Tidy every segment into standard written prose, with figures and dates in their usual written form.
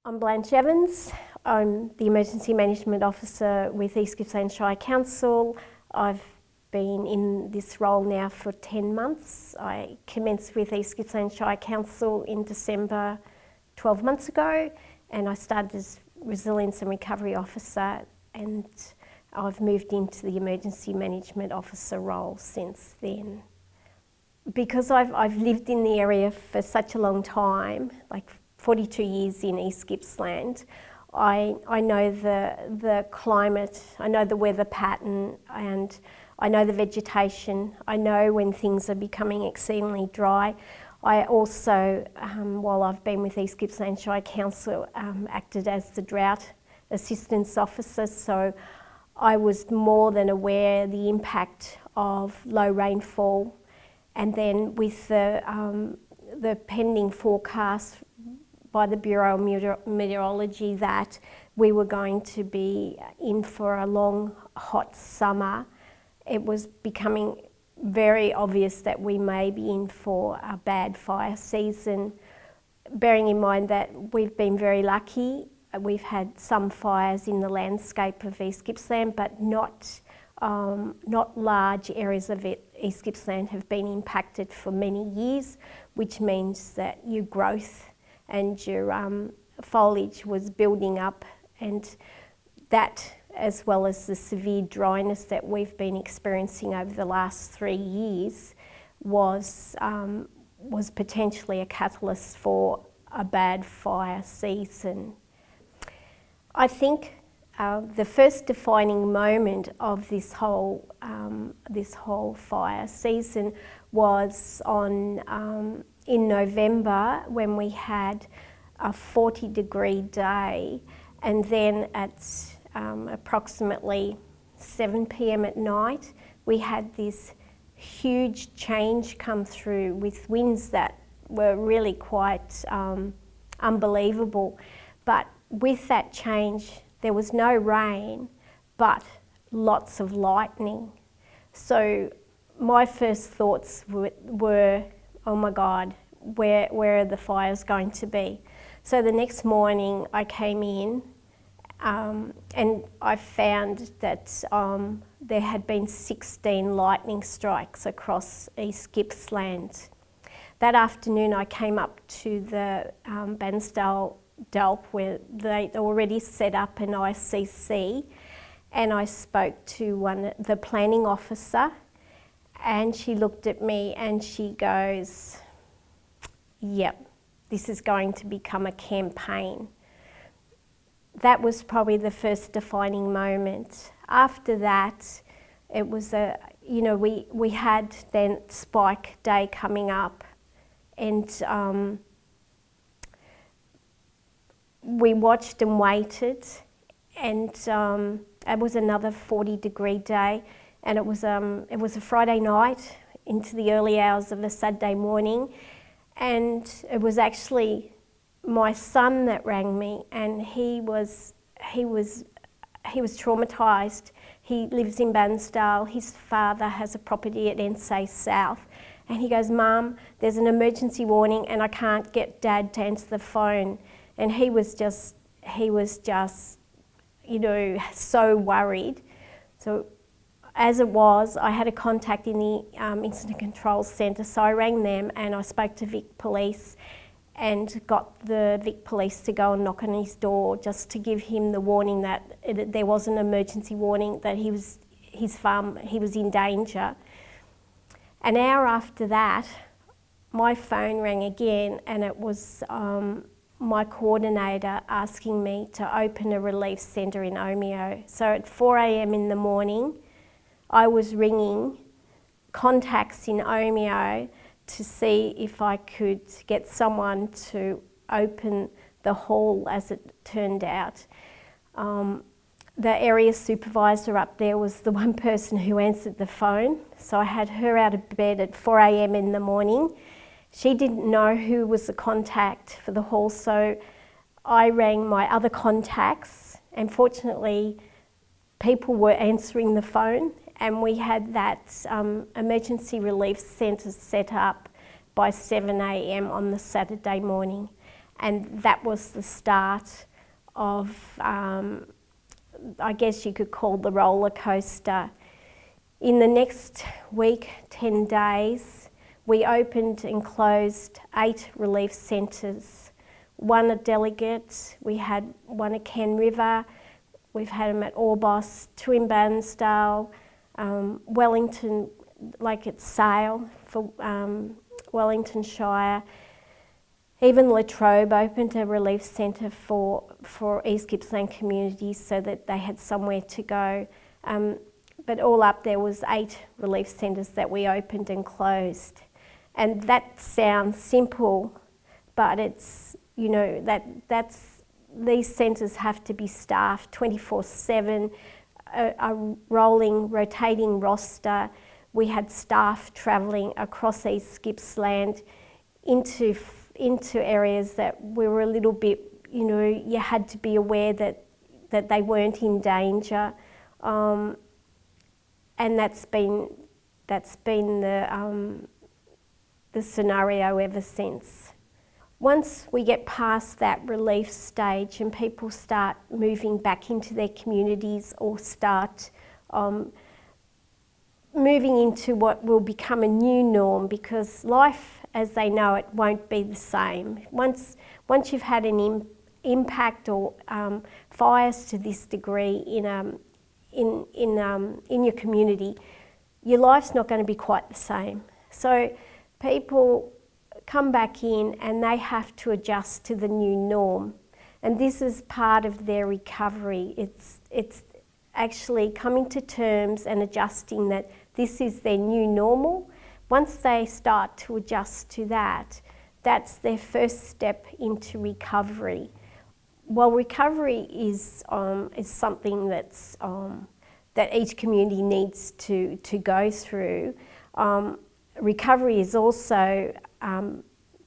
I'm Blanche Evans. I'm the Emergency Management Officer with East Gippsland Shire Council. I've been in this role now for 10 months. I commenced with East Gippsland Shire Council in December 12 months ago, and I started as Resilience and Recovery Officer, and I've moved into the Emergency Management Officer role since then. Because I've lived in the area for such a long time, like 42 years in East Gippsland, I know the climate, I know the weather pattern, and I know the vegetation. I know when things are becoming exceedingly dry. I also, while I've been with East Gippsland Shire Council, acted as the Drought Assistance Officer, so I was more than aware the impact of low rainfall, and then with the pending forecast by the Bureau of Meteorology that we were going to be in for a long, hot summer, it was becoming very obvious that we may be in for a bad fire season. Bearing in mind that we've been very lucky, we've had some fires in the landscape of East Gippsland, but not large areas of East Gippsland have been impacted for many years, which means that your growth and your foliage was building up, and that, as well as the severe dryness that we've been experiencing over the last 3 years, was potentially a catalyst for a bad fire season. I think the first defining moment of this whole fire season was in November, when we had a 40-degree day, and then at approximately 7 p.m. at night, we had this huge change come through with winds that were really quite unbelievable. But with that change, there was no rain, but lots of lightning. So my first thoughts were, oh my God, where are the fires going to be? So the next morning I came in and I found that there had been 16 lightning strikes across East Gippsland. That afternoon I came up to the Bansdale Delp, where they already set up an ICC, and I spoke to the planning officer, and she looked at me and she goes, yep, this is going to become a campaign. That was probably the first defining moment. After that, it was we had then Spike Day coming up, and we watched and waited, and it was another 40-degree day, and it was a Friday night into the early hours of a Saturday morning, and it was actually my son that rang me, and he was traumatised. He lives in Bansdale. His father has a property at Ensay South, and he goes, "Mum, there's an emergency warning, and I can't get Dad to answer the phone." And he was just, so worried. So as it was, I had a contact in the Incident Control Centre, so I rang them and I spoke to Vic Police and got the Vic Police to go and knock on his door just to give him the warning that there was an emergency warning, that he was in danger. An hour after that, my phone rang again, and it was my coordinator asking me to open a relief centre in Omeo. So at 4 a.m. in the morning, I was ringing contacts in Omeo to see if I could get someone to open the hall, as it turned out. The area supervisor up there was the one person who answered the phone, so I had her out of bed at 4 a.m. in the morning. She didn't know who was the contact for the hall, so I rang my other contacts, and fortunately people were answering the phone, and we had that emergency relief centre set up by 7 a.m. on the Saturday morning. and that was the start of, I guess you could call the roller coaster. In the next week, 10 days, we opened and closed 8 relief centres. One at Delegate, we had one at Ken River, we've had them at Orbost, 2 in Bairnsdale, Wellington, like at Sale for Wellington Shire. Even Latrobe opened a relief centre for East Gippsland communities so that they had somewhere to go. But all up there was 8 relief centres that we opened and closed. And that sounds simple, but it's, you know, these centres have to be staffed 24/7, a rolling, rotating roster. We had staff travelling across East Gippsland into areas that we were a little bit, you know, you had to be aware that they weren't in danger. And that's been the scenario ever since. Once we get past that relief stage and people start moving back into their communities or start moving into what will become a new norm, because life as they know it won't be the same. Once you've had an impact or fires to this degree in your community, your life's not going to be quite the same. So people come back in and they have to adjust to the new norm, and this is part of their recovery. It's actually coming to terms and adjusting that this is their new normal. Once they start to adjust to that, that's their first step into recovery. Well, recovery is something that's that each community needs to go through. Recovery is also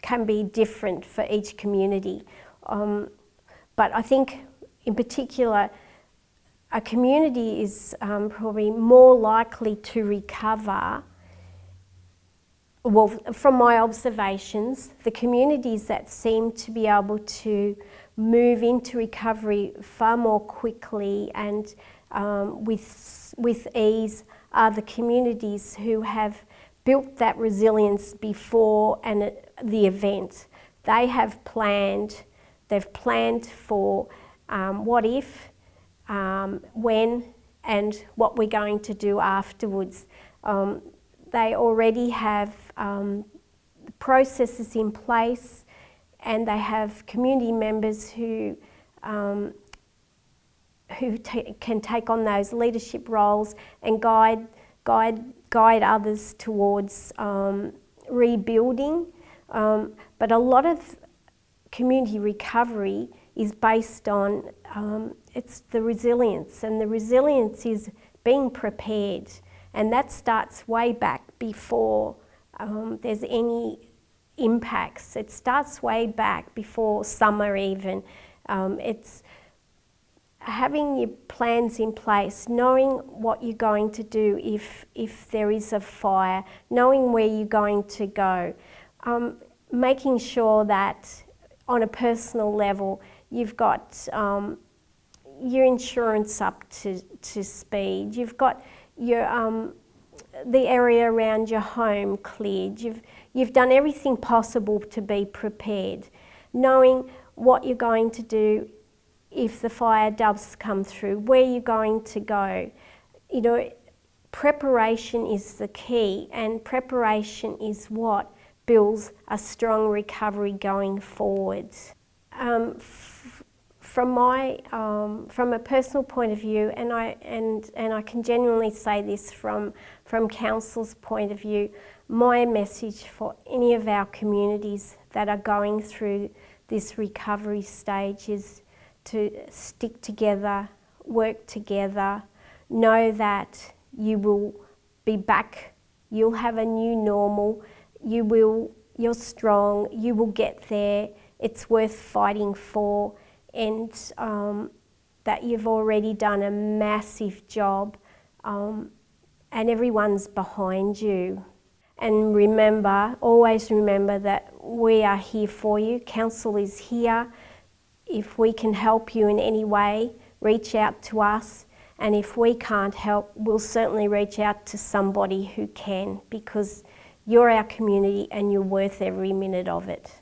can be different for each community, but I think in particular a community is probably more likely to recover. Well, from my observations, the communities that seem to be able to move into recovery far more quickly and with ease are the communities who have built that resilience before the event. They have planned, they've planned for what if, when, and what we're going to do afterwards. They already have processes in place, and they have community members who can take on those leadership roles and guide others towards rebuilding. But a lot of community recovery is based on it's the resilience, and the resilience is being prepared, and that starts way back before there's any impacts. It starts way back before summer even. It's having your plans in place, knowing what you're going to do if there is a fire, knowing where you're going to go, making sure that on a personal level you've got your insurance up to speed, you've got your the area around your home cleared, you've done everything possible to be prepared, knowing what you're going to do if the fire does come through, where you're going to go. You know, preparation is the key, and preparation is what builds a strong recovery going forward. From a personal point of view, and I can genuinely say this from council's point of view, my message for any of our communities that are going through this recovery stage is to stick together, work together, know that you will be back, you'll have a new normal, you're strong, you will get there, it's worth fighting for, and that you've already done a massive job and everyone's behind you. And remember, always remember that we are here for you. Council is here. If we can help you in any way, reach out to us. And if we can't help, we'll certainly reach out to somebody who can, because you're our community and you're worth every minute of it.